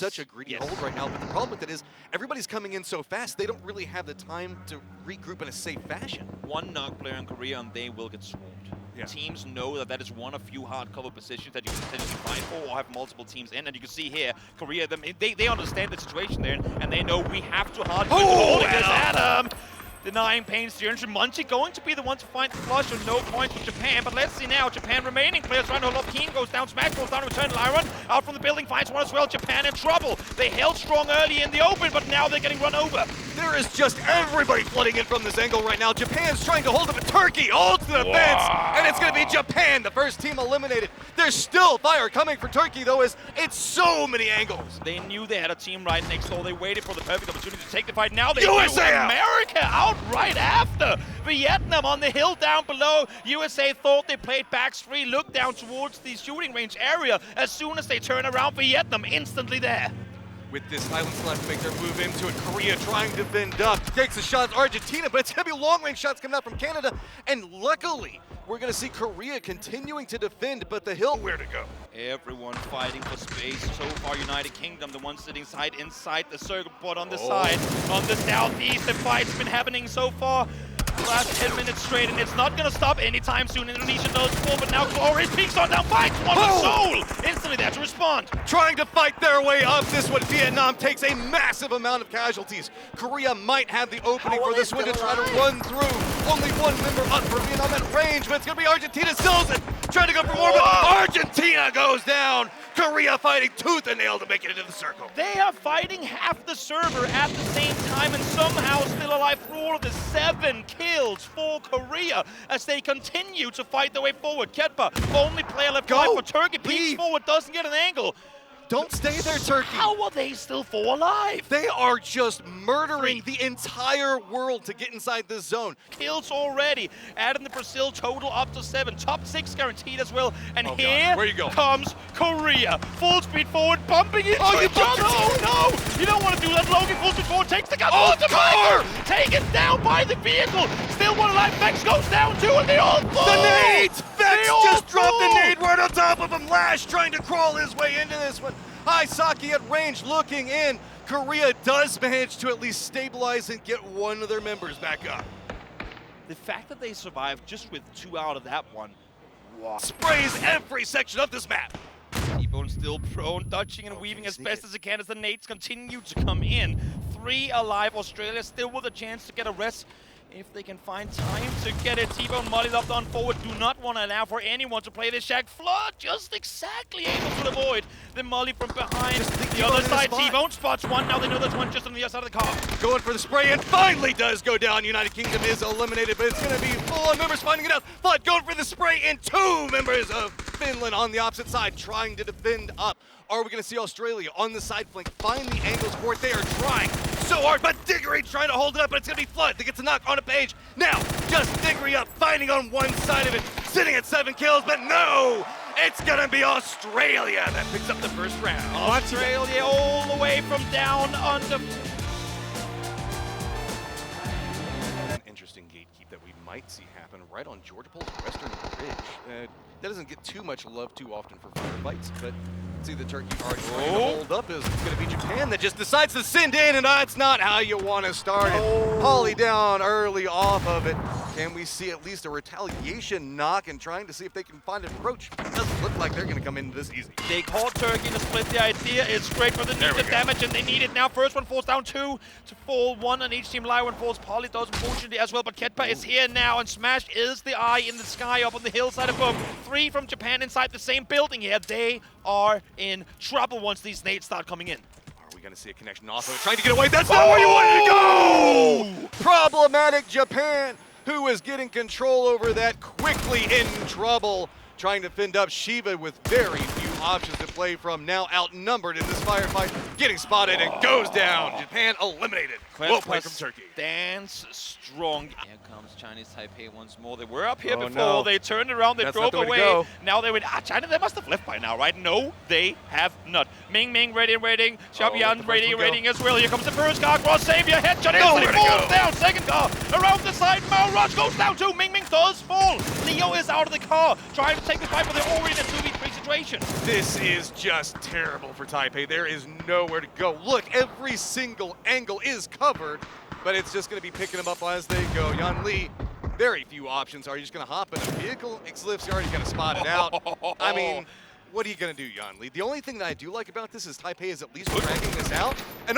such a greedy hold right now, but the problem with it is everybody's coming in so fast, they don't really have the time to regroup in a safe fashion. One knock player in Korea and they will get swarmed. Yeah. Teams know that that is one of few hard cover positions that you can potentially fight for or have multiple teams in. And you can see here, Korea, they understand the situation there, and they know we have to hard holding this Adam. Denying Payne's steerage. Munchie going to be the one to find the flush with no points for Japan, but let's see now. Japan remaining players trying to hold up. Keen goes down, Smash goes down, return Lyron out from the building, finds one as well. Japan in trouble. They held strong early in the open, but now they're getting run over. There is just everybody flooding in from this angle right now. Japan's trying to hold up a Turkey, holds the defense, and it's going to be Japan, the first team eliminated. There's still fire coming for Turkey, though, as it's so many angles. They knew they had a team right next door. They waited for the perfect opportunity to take the fight. Now they USA do. America out right after. Vietnam on the hill down below. USA thought they played back three, looked down towards the shooting range area. As soon as they turn around, Vietnam instantly there. With this island slot to make their move into it, Korea trying to bend up, takes the shots, Argentina, but it's going to be long-range shots coming out from Canada, and luckily, we're going to see Korea continuing to defend, but the hill, where to go? Everyone fighting for space. So far, United Kingdom, the one sitting side inside the circle, but on the side, on the southeast, the fight's been happening so far. Last 10 minutes straight, and it's not going to stop anytime soon. Indonesia knows full, but now Glorious peaks on down, finds one with Seoul. Instantly there to respond. Trying to fight their way up this one. Vietnam takes a massive amount of casualties. Korea might have the opening for this one to try to run through. Only one member up for Vietnam at range, but it's going to be Argentina sells it. Trying to go for more, but Argentina goes down. Korea fighting tooth and nail to make it into the circle. They are fighting half the server at the same time and somehow still alive through all of the 7 kills for Korea as they continue to fight their way forward. Ketpa, only player left alive for Turkey, peeks forward, doesn't get an angle. Don't stay there, Turkey. How are they still 4 alive? They are just murdering the entire world to get inside this zone. Kills already. Adding the Brazil total up to 7. Top 6 guaranteed as well. And here comes Korea. Full speed forward, bumping into each other. Oh no! You don't want to do that. Logan full speed forward, takes the gun. car! Taken down by the vehicle. Still one alive. Vex goes down too, and they all fall. The nades! Vex just dropped the nade right on top of him. Lash trying to crawl his way into this one. Saki at range looking in. Korea does manage to at least stabilize and get one of their members back up. The fact that they survived just with 2 out of that one. Sprays every section of this map. T-Bone still prone, dodging and weaving as best as it can as the nades continue to come in. 3 alive. Australia still with a chance to get a rest if they can find time to get it. T-Bone mollied up on forward. Do not want to allow for anyone to play this Shaq. Flood just exactly able to avoid the molly from behind. The other side, T-Bone spots one. Now they know there's one just on the other side of the car. Going for the spray and finally does go down. United Kingdom is eliminated, but it's going to be full on members finding it out. Flood going for the spray and 2 members of Finland on the opposite side trying to defend up. Are we going to see Australia on the side flank find the angles for it? They are trying so hard, but Diggory trying to hold it up, but it's going to be Flood that gets a knock on a page. Now, just Diggory up, fighting on one side of it, sitting at 7 kills, but no! It's going to be Australia that picks up the first round. Australia all the way from down under. An interesting gatekeep that we might see happen right on Georgia Pole's western ridge. That doesn't get too much love too often for firefights, but see the Turkey already trying to hold up is it's going to be Japan that just decides to send in, and that's not how you want to start it. Polly down early off of it. Can we see at least a retaliation knock and trying to see if they can find an approach? It doesn't look like they're going to come in this easy. They caught Turkey to split the idea. It's great for the need the damage, and they need it now. First one falls down, 2 to fall, 1 on each team. Lyron falls, Polly does unfortunately as well, but Ketpa is here now, and Smash is the eye in the sky up on the hillside of Pubg. 3 from Japan inside the same building here. They are in trouble once these nades start coming in. Are we going to see a connection off of it? Trying to get away. That's not where you wanted to go! Problematic Japan, who is getting control over that, quickly in trouble. Trying to fend up Shiva with very few options to play from. Now outnumbered in this firefight. Getting spotted and goes down. Japan eliminated. Well played from Turkey. Stands strong. Here comes Chinese Taipei once more. They were up here before. They turned around. They drove away. Now they went. China, they must have left by now, right? No, they have not. Ming Ming ready. Xiaobian ready as well. Here comes the first car. Cross Savior. Headshot. Instantly falls down. Second car around the side. Mao Rush goes down too. Ming Ming does fall. Leo is out of the car. Trying to take the fight, but they're already in a 2v3 situation. situation. This is just terrible for Taipei. There is nowhere to go. Look, every single angle is covered, but it's just going to be picking them up as they go. Yan Li, very few options. Are you just going to hop in a vehicle? Xlif's already going to spot it out. I mean, what are you going to do, Yan Li? The only thing that I do like about this is Taipei is at least dragging this out. And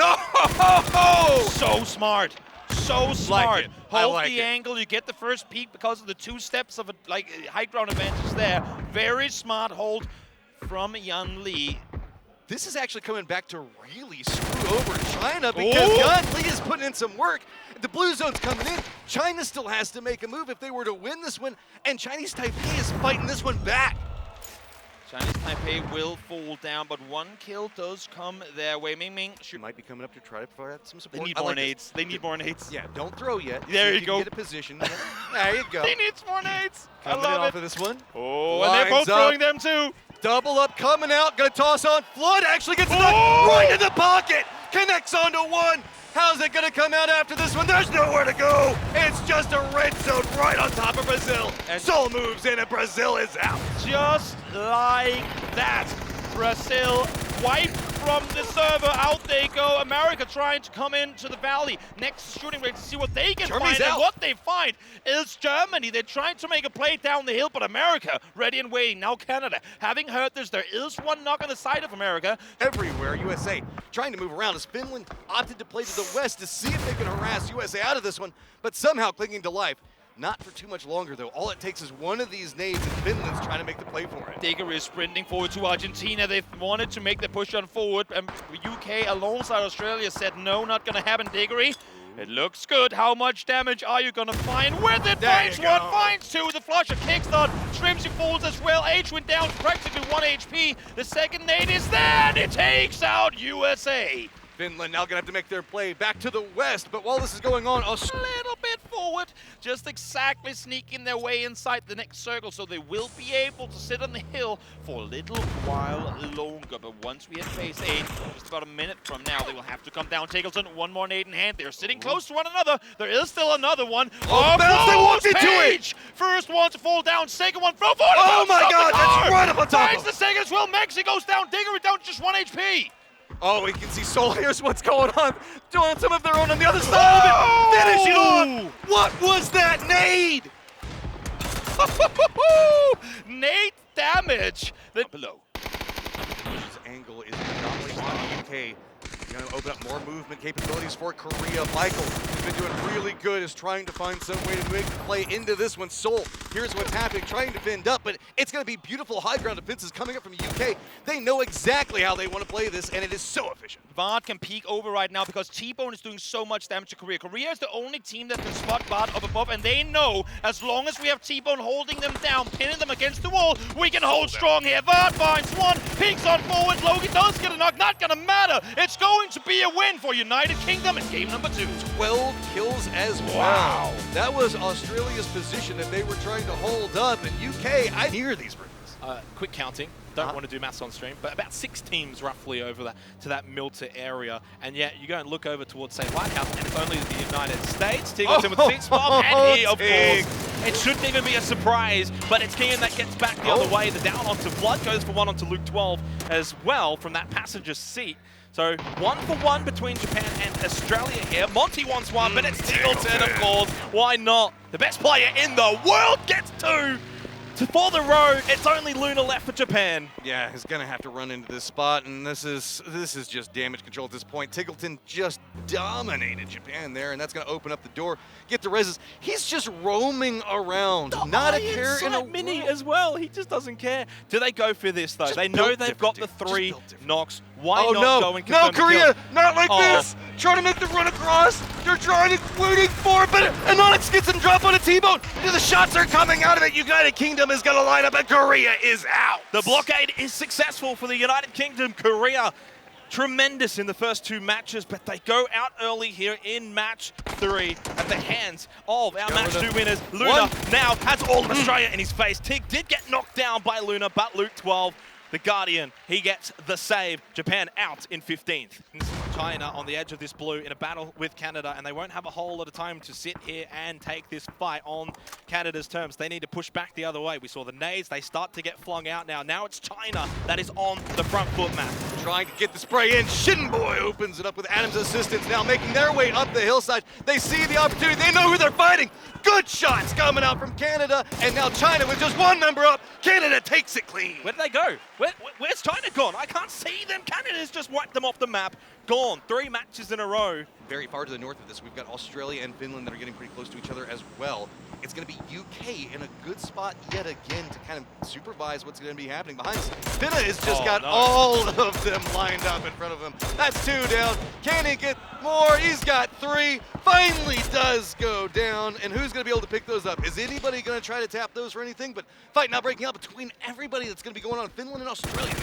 So smart. So smart. Hold like the angle, you get the first peek because of the 2 steps of high ground advantage there. Very smart hold from Yan Li. This is actually coming back to really screw over China because Yan Li is putting in some work. The blue zone's coming in. China still has to make a move if they were to win this one, and Chinese Taipei is fighting this one back. Chinese Taipei will fall down, but 1 kill does come their way. Ming She might be coming up to try to provide some support. They need more nades. They need more nades. Yeah, don't throw yet. There you can go. Get a position. There you go. They need more nades. Coming I love off it. of this one. Oh, and they're both throwing them too. Double up coming out. Gonna toss on. Flood actually gets knocked right in the pocket. Connects onto 1. How's it gonna come out after this one? There's nowhere to go. It's just a red zone right on top of Brazil. And Sol moves in and Brazil is out. Just like that, Brazil wiped from the server. Out they go. America trying to come into the valley. Next shooting range to see what they can Germany's find. out. And what they find is Germany. They're trying to make a play down the hill, but America ready and waiting. Now Canada. Having heard this, there is 1 knock on the side of America. Everywhere, USA trying to move around as Finland opted to play to the west to see if they can harass USA out of this one, but somehow clinging to life. Not for too much longer, though. All it takes is one of these nades, and Finland's trying to make the play for it. Diggory is sprinting forward to Argentina. They wanted to make the push on forward, and UK alongside Australia said no, not gonna happen, Diggory. It looks good. How much damage are you gonna find with it? Finds 1, finds 2. The flush of kickstart. Shrimsy falls as well. H went down to practically 1 HP. The second nade is there, and it takes out USA. Finland now gonna have to make their play back to the west, but while this is going on, A little bit forward, just exactly sneaking their way inside the next circle, so they will be able to sit on the hill for a little while longer. But once we hit phase 8, just about a minute from now, they will have to come down. Tackleton, 1 more nade in hand. They're sitting close to one another. There is still another one. bounce, they walked into it! First one to fall down, second one throw forward. Oh my God, that's right up on top Finds of the second as well. Mexico's down. Diggory down to just 1 HP. Oh, we can see Sol. Here's what's going on. Doing some of their own on the other side of it. Finish it off. What was that nade? Nade damage. Below. This angle is predominantly on the UK. Going to open up more movement capabilities for Korea. Michael has been doing really good, is trying to find some way to make the play into this one. Sol, here's what's happening, trying to bend up, but it's going to be beautiful high ground defenses coming up from the UK. They know exactly how they want to play this, and it is so efficient. Vard can peek over right now because T-Bone is doing so much damage to Korea. Korea is the only team that can spot Vard up above, and they know as long as we have T-Bone holding them down, pinning them against the wall, we can hold strong here. Vard finds 1, peeks on forward. Logan does get a knock, not gonna matter. It's going to be a win for United Kingdom in game number 2. 12 kills as well. Wow. That was Australia's position that they were trying to hold up, and UK, I hear these rumors. Quick counting, don't want to do maths on stream, but about 6 teams roughly over to that Milta area, and yet you go and look over towards, say, White House, and it's only the United States. Tigleton with the six bomb, and he, of course, it shouldn't even be a surprise, but it's Kean that gets back the other way. The down onto Flood goes for 1 onto Luke 12 as well from that passenger seat. So 1 for 1 between Japan and Australia here. Monty wants 1, but it's Tigleton, of course. Why not? The best player in the world gets 2. For the road, it's only Luna left for Japan. Yeah, he's gonna have to run into this spot, and this is just damage control at this point. Tigleton just dominated Japan there, and that's gonna open up the door, get the reses. He's just roaming around, not a care in a mini world. as well. He just doesn't care. Do they go for this though? Just They know built they've got the different, 3 just built different. knocks. Why Oh not no, go and no, confirm the Korea, kill? not like this. Trying to make the run across. They're trying to, waiting for it, but Anonix gets some drop on a T-bone. The shots are coming out of it. United Kingdom is gonna line up, and Korea is out. The blockade is successful for the United Kingdom. Korea, tremendous in the first 2 matches, but they go out early here in match 3 at the hands of our match 2 winners. Luna now has all of Australia in his face. Tig did get knocked down by Luna, but Luke 12, the Guardian, he gets the save. Japan out in 15th. China on the edge of this blue in a battle with Canada, and they won't have a whole lot of time to sit here and take this fight on Canada's terms. They need to push back the other way. We saw the nades, they start to get flung out now. Now it's China that is on the front foot, Matt. Trying to get the spray in. Shinboy opens it up with Adam's assistance now making their way up the hillside. They see the opportunity. They know who they're fighting. Good shots coming out from Canada, and now China with just one member up. Canada takes it clean. Where did they go? Where's China gone? I can't see them. Canada's just wiped them off the map. Gone. 3 matches in a row. Very far to the north of this, we've got Australia and Finland that are getting pretty close to each other as well. It's going to be UK in a good spot yet again to kind of supervise what's going to be happening behind us. Finna has just got all of them lined up in front of him. That's 2 down. Can he get more? He's got 3. Finally does go down. And who's going to be able to pick those up? Is anybody going to try to tap those or anything? But fight now breaking out between everybody that's going to be going on, Finland and Australia.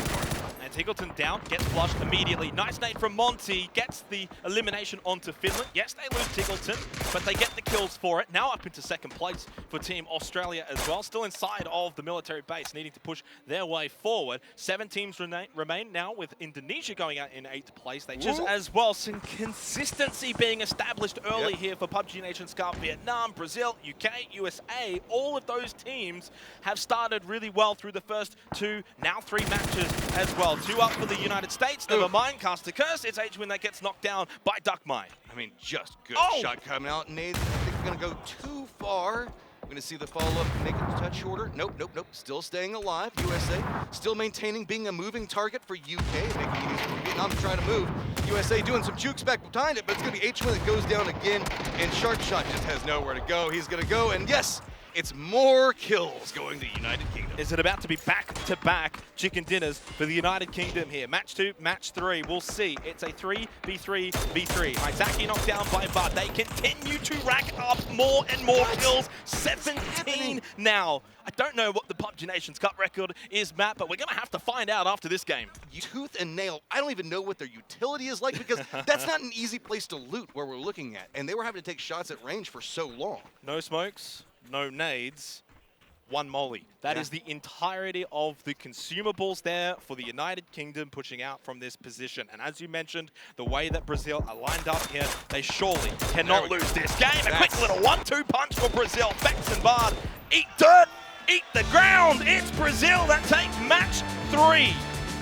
And Tiggleton down, gets flushed immediately. Nice nade from Monty, gets the elimination onto Finland. Yes, they lose Tiggleton, but they get the kills for it. Now up into second place for Team Australia as well. Still inside of the military base, needing to push their way forward. 7 teams remain now, with Indonesia going out in 8th place. They just as well some consistency being established early here for PUBG Nations Cup. Vietnam, Brazil, UK, USA, all of those teams have started really well through the first 2, now 3 matches as well. 2 up for the United States. Never mind, Caster Curse. It's HWin that gets knocked down by Duckmine. I mean, just good shot coming out. Nades, I think we're going to go too far. We're going to see the follow-up make it a touch shorter. Nope. Still staying alive. USA still maintaining being a moving target for UK, making it easy for Vietnam to try to move. USA doing some jukes back behind it, but it's going to be HWin that goes down again, and Shark Shot just has nowhere to go. He's going to go, and yes, it's more kills going to the United Kingdom. Is it about to be back-to-back chicken dinners for the United Kingdom here? Match 2, match 3. We'll see. It's a 3v3v3. Isaki knocked down by Bud. They continue to rack up more and more kills. 17 now. I don't know what the PUBG Nations Cup record is, Matt, but we're going to have to find out after this game. Tooth and nail. I don't even know what their utility is like, because that's not an easy place to loot where we're looking at. And they were having to take shots at range for so long. No smokes. No nades, 1 molly. That is the entirety of the consumables there for the United Kingdom pushing out from this position. And as you mentioned, the way that Brazil are lined up here, they surely cannot lose this game. A quick little 1-2 punch for Brazil. Bex and Bard, eat dirt, eat the ground. It's Brazil that takes match 3.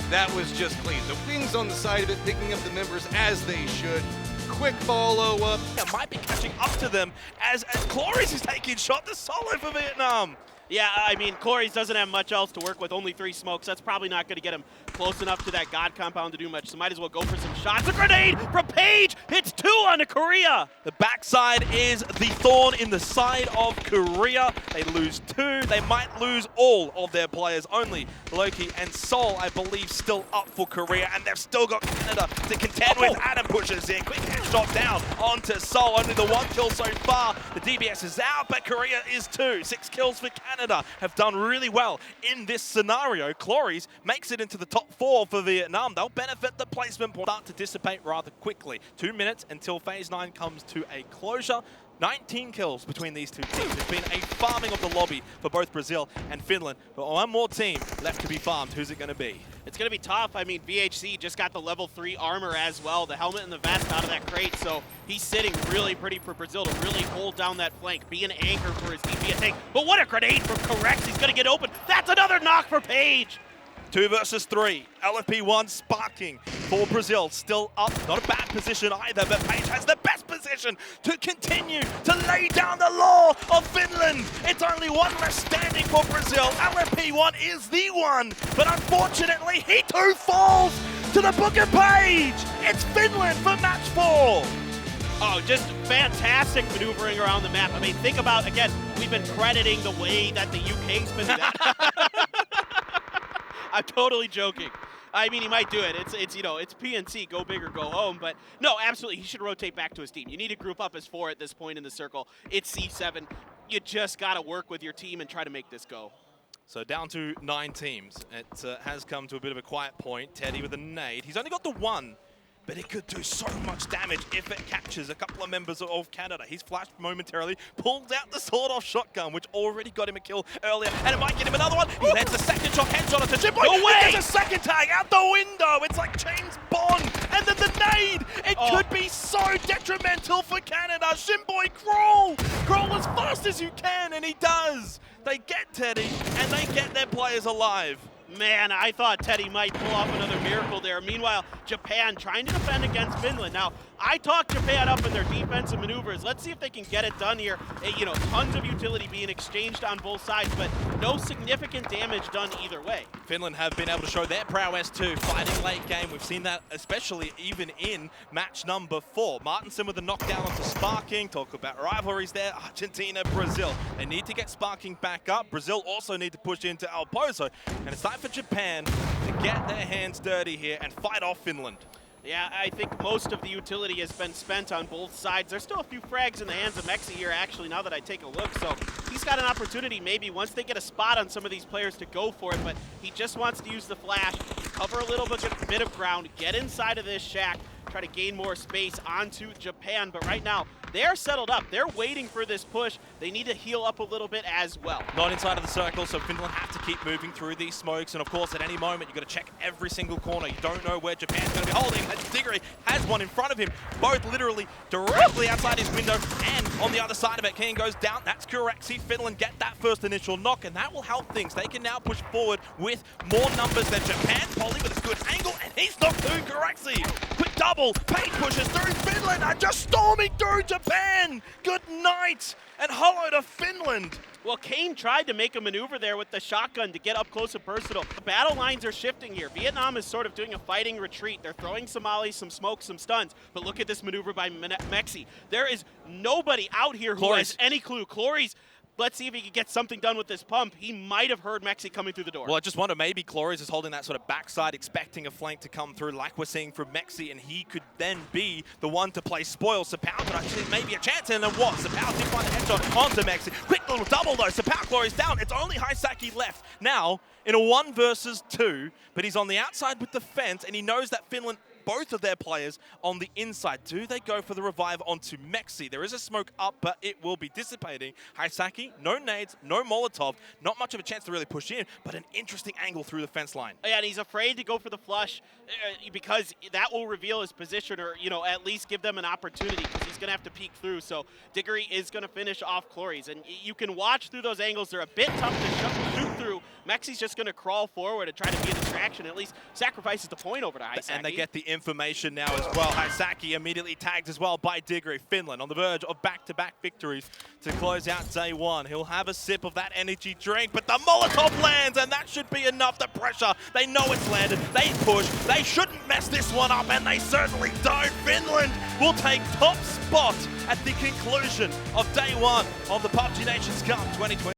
That was just clean. The wings on the side of it, picking up the members as they should. Quick follow-up. Might be catching up to them as Cloris is taking shot to solo for Vietnam. Yeah, I mean, Cloris doesn't have much else to work with, only 3 smokes. That's probably not going to get him close enough to that God compound to do much, so might as well go for some shots. A grenade from Page hits 2 onto Korea. The backside is the thorn in the side of Korea. They lose 2. They might lose all of their players. Only Loki and Sol, I believe, still up for Korea, and they've still got Canada to contend with. Adam pushes in. Quick headshot down onto Sol. Only the 1 kill so far. The DBS is out, but Korea is 2. 6 kills for Canada. Have done really well in this scenario. Cloris makes it into the top 4 for Vietnam. They'll benefit the placement point. Start to dissipate rather quickly. 2 minutes until Phase 9 comes to a closure. 19 kills between these 2 teams. It's been a farming of the lobby for both Brazil and Finland. But 1 more team left to be farmed. Who's it going to be? It's going to be tough. I mean, VHC just got the level 3 armor as well, the helmet and the vest out of that crate, so he's sitting really pretty for Brazil to really hold down that flank, be an anchor for his team, be a tank. But what a grenade from Correx. He's going to get open. That's another knock for Page. 2 versus 3. LFP1 sparking for Brazil. Still up. Not a bad position either, but Page has the best position to continue to lay down the law of Finland. It's only 1 less standing for Brazil. LFP1 is the one, but unfortunately, he too falls to the book of Page. It's Finland for match 4. Oh, just fantastic maneuvering around the map. I mean, think about, again, we've been crediting the way that the UK's been I'm totally joking. I mean, he might do it. It's you know, it's PNC, go big or go home. But no, absolutely, he should rotate back to his team. You need to group up as 4 at this point in the circle. It's C7. You just got to work with your team and try to make this go. So down to 9 teams. It has come to a bit of a quiet point. Teddy with a nade. He's only got the 1. But it could do so much damage if it catches a couple of members of Canada. He's flashed momentarily, pulled out the sawed-off shotgun, which already got him a kill earlier, and it might get him another one. He lands a second shot, headshot onto Jimboy. No way! There's a second tag out the window. It's like James Bond, and then the nade! It could be so detrimental for Canada. Shimboy, crawl! Crawl as fast as you can, and he does! They get Teddy, and they get their players alive. Man, I thought Teddy might pull off another miracle there. Meanwhile, Japan trying to defend against Finland. Now, I talked Japan up in their defensive maneuvers. Let's see if they can get it done here. You know, tons of utility being exchanged on both sides, but no significant damage done either way. Finland have been able to show their prowess too, fighting late game. We've seen that especially even in match number 4. Martinson with a knockdown onto Sparking. Talk about rivalries there. Argentina, Brazil. They need to get Sparking back up. Brazil also need to push into El Pozo. And it's time for Japan to get their hands dirty here and fight off Finland. Yeah, I think most of the utility has been spent on both sides. There's still a few frags in the hands of Mexi here, actually, now that I take a look. So he's got an opportunity maybe once they get a spot on some of these players to go for it, but he just wants to use the flash, cover a little bit of ground, get inside of this shack, try to gain more space onto Japan. But right now, they're settled up. They're waiting for this push. They need to heal up a little bit as well. Not inside of the circle, so Finland have to keep moving through these smokes. And of course, at any moment, you've got to check every single corner. You don't know where Japan's going to be holding. And Diggory has one in front of him, both literally directly outside his window. And on the other side of it, King goes down. That's correct. See Finland get that first initial knock, and that will help things. They can now push forward with more numbers than Japan. Polly with a good angle, and he's knocked through Correxy. Quick double. Page pushes through. Finland are just storming through Japan. Good night, and hello to Finland. Well, Kane tried to make a maneuver there with the shotgun to get up close and personal. The battle lines are shifting here. Vietnam is sort of doing a fighting retreat. They're throwing some mollies, some smoke, some stuns. But look at this maneuver by Mexi. There is nobody out here who has any clue. Clory's, let's see if he can get something done with this pump. He might have heard Mexi coming through the door. Well, I just wonder, maybe Clories is holding that sort of backside, expecting a flank to come through like we're seeing from Mexi, and he could then be the one to play spoil. Sapau could actually maybe a chance, and then what? Sapau did find a headshot onto Mexi. Quick little double though, Sapau Clories down. It's only Haisaki left now in a 1 versus 2, but he's on the outside with the fence, and he knows that Finland, both of their players on the inside. Do they go for the revive onto Mexi? There is a smoke up, but it will be dissipating. Haisaki, no nades, no Molotov. Not much of a chance to really push in, but an interesting angle through the fence line. Yeah, and he's afraid to go for the flush because that will reveal his position, or, you know, at least give them an opportunity, because he's going to have to peek through. So Diggory is going to finish off Clories, and you can watch through those angles. They're a bit tough to shoot through. Mexi's just going to crawl forward and try to be a distraction, at least sacrifices the point over to Haisaki. And they get the information now as well. Haisaki immediately tagged as well by Diggory. Finland on the verge of back-to-back victories to close out day 1. He'll have a sip of that energy drink, but the Molotov lands, and that should be enough to pressure. They know it's landed. They push. They shouldn't mess this one up, and they certainly don't. Finland will take top spot at the conclusion of day 1 of the PUBG Nations Cup 2020.